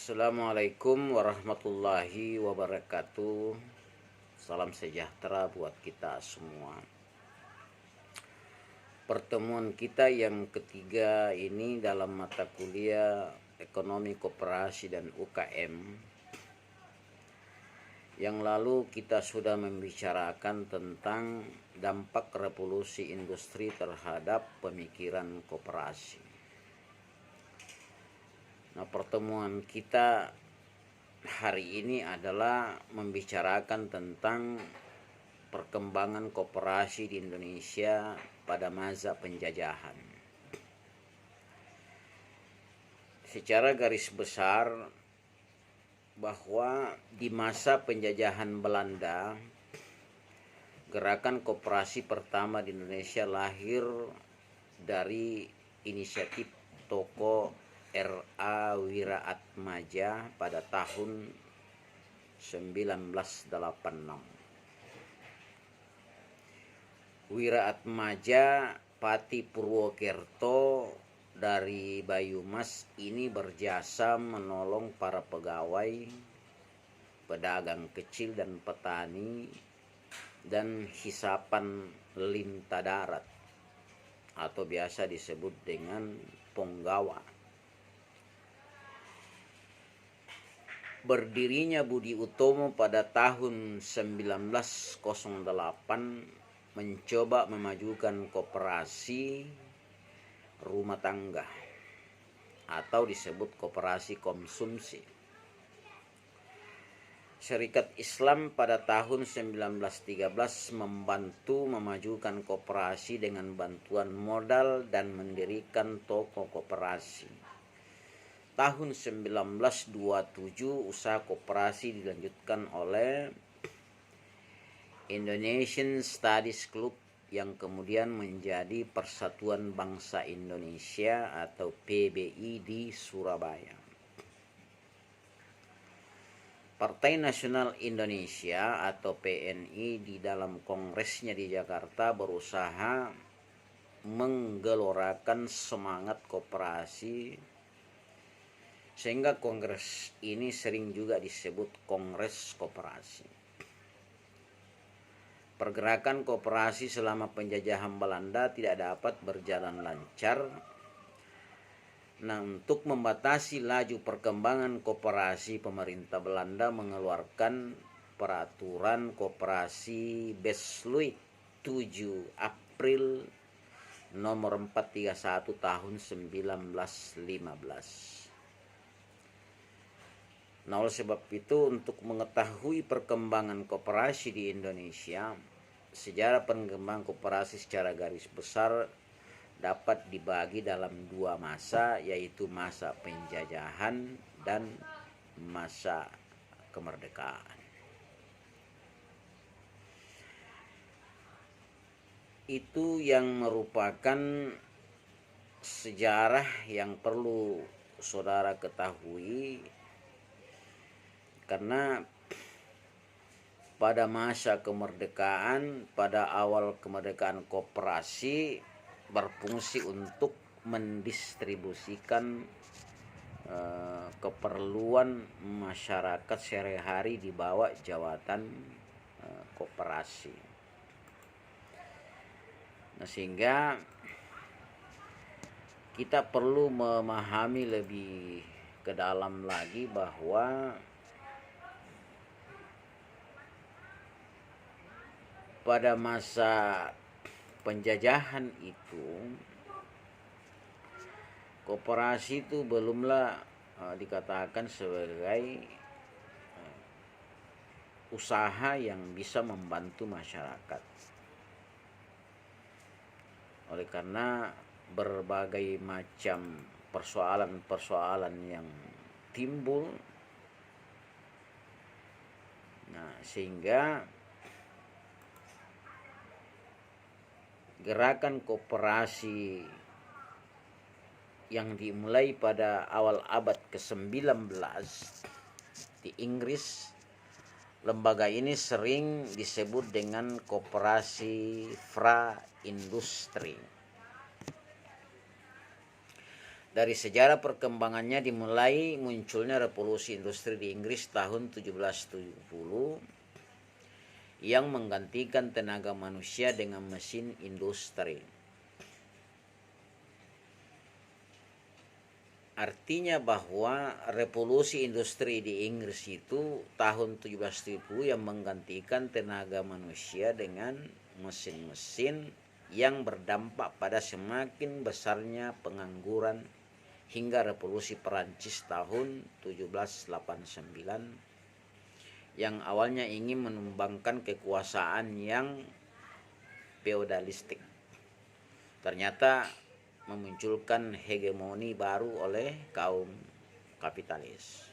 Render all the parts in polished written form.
Assalamualaikum warahmatullahi wabarakatuh. Salam sejahtera buat kita semua. Pertemuan kita yang ketiga ini dalam mata kuliah Ekonomi Koperasi dan UKM. Yang lalu kita sudah membicarakan tentang dampak revolusi industri terhadap pemikiran koperasi. Nah, pertemuan kita hari ini adalah membicarakan tentang perkembangan koperasi di Indonesia pada masa penjajahan. Secara garis besar, bahwa di masa penjajahan Belanda, gerakan koperasi pertama di Indonesia lahir dari inisiatif tokoh R.A. Wiraatmaja pada tahun 1986. Wiraatmaja Pati Purwokerto dari Bayumas ini berjasa menolong para pegawai, pedagang kecil dan petani, dan hisapan lintah darat atau biasa disebut dengan ponggawa. Berdirinya Budi Utomo pada tahun 1908 mencoba memajukan koperasi rumah tangga atau disebut koperasi konsumsi. Syarikat Islam pada tahun 1913 membantu memajukan koperasi dengan bantuan modal dan mendirikan toko koperasi. Tahun 1927 usaha koperasi dilanjutkan oleh Indonesian Studies Club yang kemudian menjadi Persatuan Bangsa Indonesia atau PBI di Surabaya. Partai Nasional Indonesia atau PNI di dalam kongresnya di Jakarta berusaha menggelorakan semangat koperasi, sehingga kongres ini sering juga disebut Kongres Koperasi. Pergerakan koperasi selama penjajahan Belanda tidak dapat berjalan lancar. Nah, untuk membatasi laju perkembangan koperasi, pemerintah Belanda mengeluarkan peraturan koperasi Besluit 7 April nomor 431 tahun 1915. Nah, oleh sebab itu, untuk mengetahui perkembangan koperasi di Indonesia, sejarah perkembangan koperasi secara garis besar dapat dibagi dalam dua masa, yaitu masa penjajahan dan masa kemerdekaan. Itu yang merupakan sejarah yang perlu saudara ketahui, karena pada masa kemerdekaan, pada awal kemerdekaan, koperasi berfungsi untuk mendistribusikan keperluan masyarakat sehari-hari di bawah jabatan koperasi. Nah, sehingga kita perlu memahami lebih ke dalam lagi bahwa pada masa penjajahan itu koperasi itu belumlah dikatakan sebagai usaha yang bisa membantu masyarakat. Oleh karena berbagai macam persoalan-persoalan yang timbul, nah sehingga gerakan koperasi yang dimulai pada awal abad ke-19 di Inggris, lembaga ini sering disebut dengan koperasi pra-industri. Dari sejarah perkembangannya dimulai munculnya revolusi industri di Inggris tahun 1770 yang menggantikan tenaga manusia dengan mesin industri. Artinya bahwa revolusi industri di Inggris itu tahun 1770 yang menggantikan tenaga manusia dengan mesin-mesin yang berdampak pada semakin besarnya pengangguran hingga revolusi Perancis tahun 1789 yang awalnya ingin menumbangkan kekuasaan yang feodalistik. Ternyata memunculkan hegemoni baru oleh kaum kapitalis.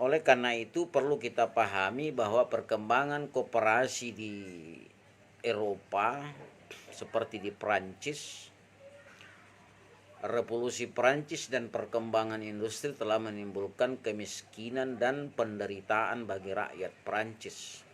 Oleh karena itu perlu kita pahami bahwa perkembangan koperasi di Eropa seperti di Prancis, revolusi Prancis dan perkembangan industri telah menimbulkan kemiskinan dan penderitaan bagi rakyat Prancis.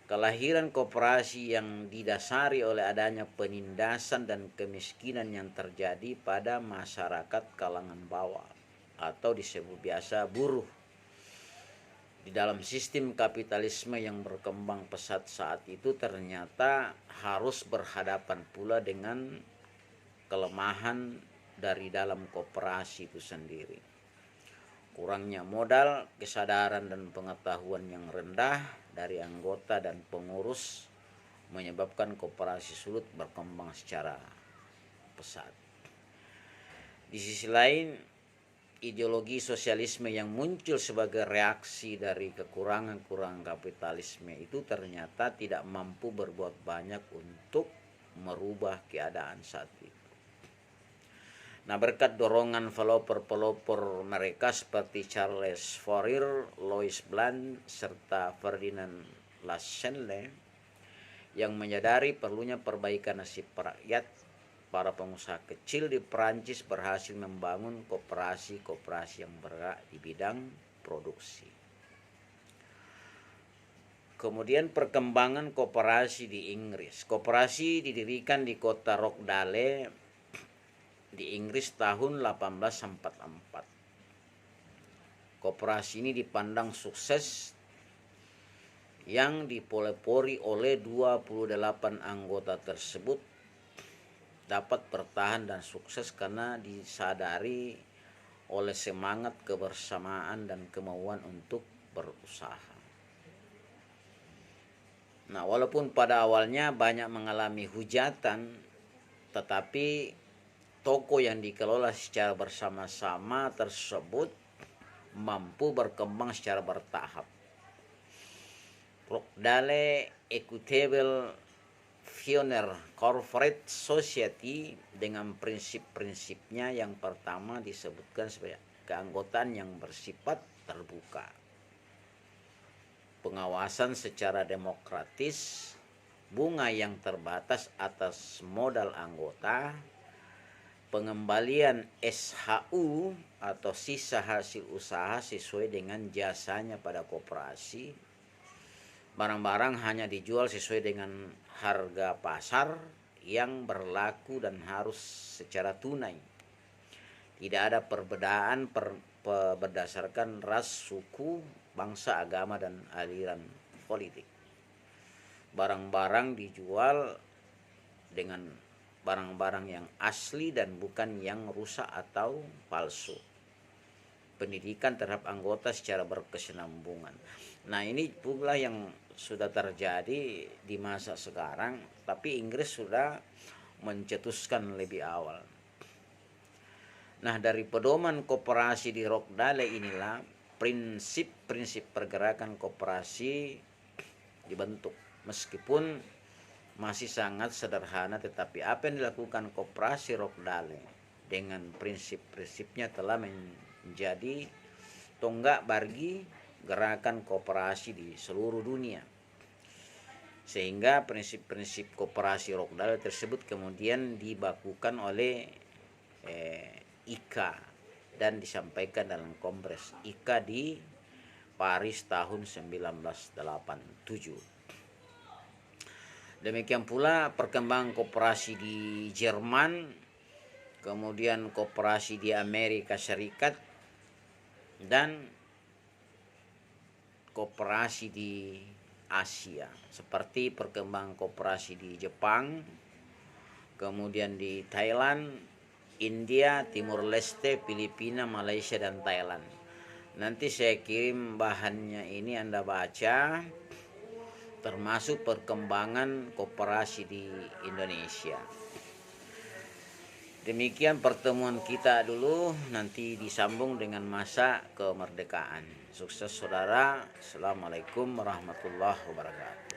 Kelahiran koperasi yang didasari oleh adanya penindasan dan kemiskinan yang terjadi pada masyarakat kalangan bawah atau disebut biasa buruh. Di dalam sistem kapitalisme yang berkembang pesat saat itu ternyata harus berhadapan pula dengan kelemahan dari dalam koperasi itu sendiri. Kurangnya modal, kesadaran dan pengetahuan yang rendah dari anggota dan pengurus menyebabkan koperasi sulit berkembang secara pesat. Di sisi lain, ideologi sosialisme yang muncul sebagai reaksi dari kekurangan-kekurangan kapitalisme itu ternyata tidak mampu berbuat banyak untuk merubah keadaan saat itu. Nah, berkat dorongan pelopor-pelopor mereka seperti Charles Fourier, Louis Blanc, serta Ferdinand Lassalle yang menyadari perlunya perbaikan nasib rakyat, para pengusaha kecil di Perancis berhasil membangun koperasi-koperasi yang bergerak di bidang produksi. Kemudian perkembangan koperasi di Inggris. Koperasi didirikan di kota Rochdale di Inggris tahun 1844. Koperasi ini dipandang sukses yang dipelopori oleh 28 anggota tersebut dapat bertahan dan sukses karena disadari oleh semangat kebersamaan dan kemauan untuk berusaha. Nah, walaupun pada awalnya banyak mengalami hujatan, tetapi toko yang dikelola secara bersama-sama tersebut mampu berkembang secara bertahap. Rochdale Equitable Pioneer Corporate Society dengan prinsip-prinsipnya yang pertama disebutkan sebagai keanggotaan yang bersifat terbuka, pengawasan secara demokratis, bunga yang terbatas atas modal anggota, pengembalian SHU atau sisa hasil usaha sesuai dengan jasanya pada koperasi, barang-barang hanya dijual sesuai dengan harga pasar yang berlaku dan harus secara tunai. Tidak ada perbedaan berdasarkan ras, suku, bangsa, agama, dan aliran politik. Barang-barang dijual dengan barang-barang yang asli dan bukan yang rusak atau palsu. Pendidikan terhadap anggota secara berkesinambungan. Nah, ini pula yang sudah terjadi di masa sekarang, tapi Inggris sudah mencetuskan lebih awal. Nah, dari pedoman koperasi di Rochdale inilah prinsip-prinsip pergerakan koperasi dibentuk. Meskipun masih sangat sederhana, tetapi apa yang dilakukan koperasi Rochdale dengan prinsip-prinsipnya telah menjadi tonggak bagi gerakan koperasi di seluruh dunia. Sehingga prinsip-prinsip koperasi Rochdale tersebut kemudian dibakukan oleh ICA dan disampaikan dalam Kongres ICA di Paris tahun 1987. Demikian pula perkembangan koperasi di Jerman, kemudian koperasi di Amerika Serikat, dan koperasi di Asia, seperti perkembangan koperasi di Jepang, kemudian di Thailand, India, Timur Leste, Filipina, Malaysia, dan Thailand. Nanti saya kirim bahannya, ini Anda baca, termasuk perkembangan koperasi di Indonesia. Demikian pertemuan kita dulu, nanti disambung dengan masa kemerdekaan. Sukses saudara. Assalamualaikum warahmatullahi wabarakatuh.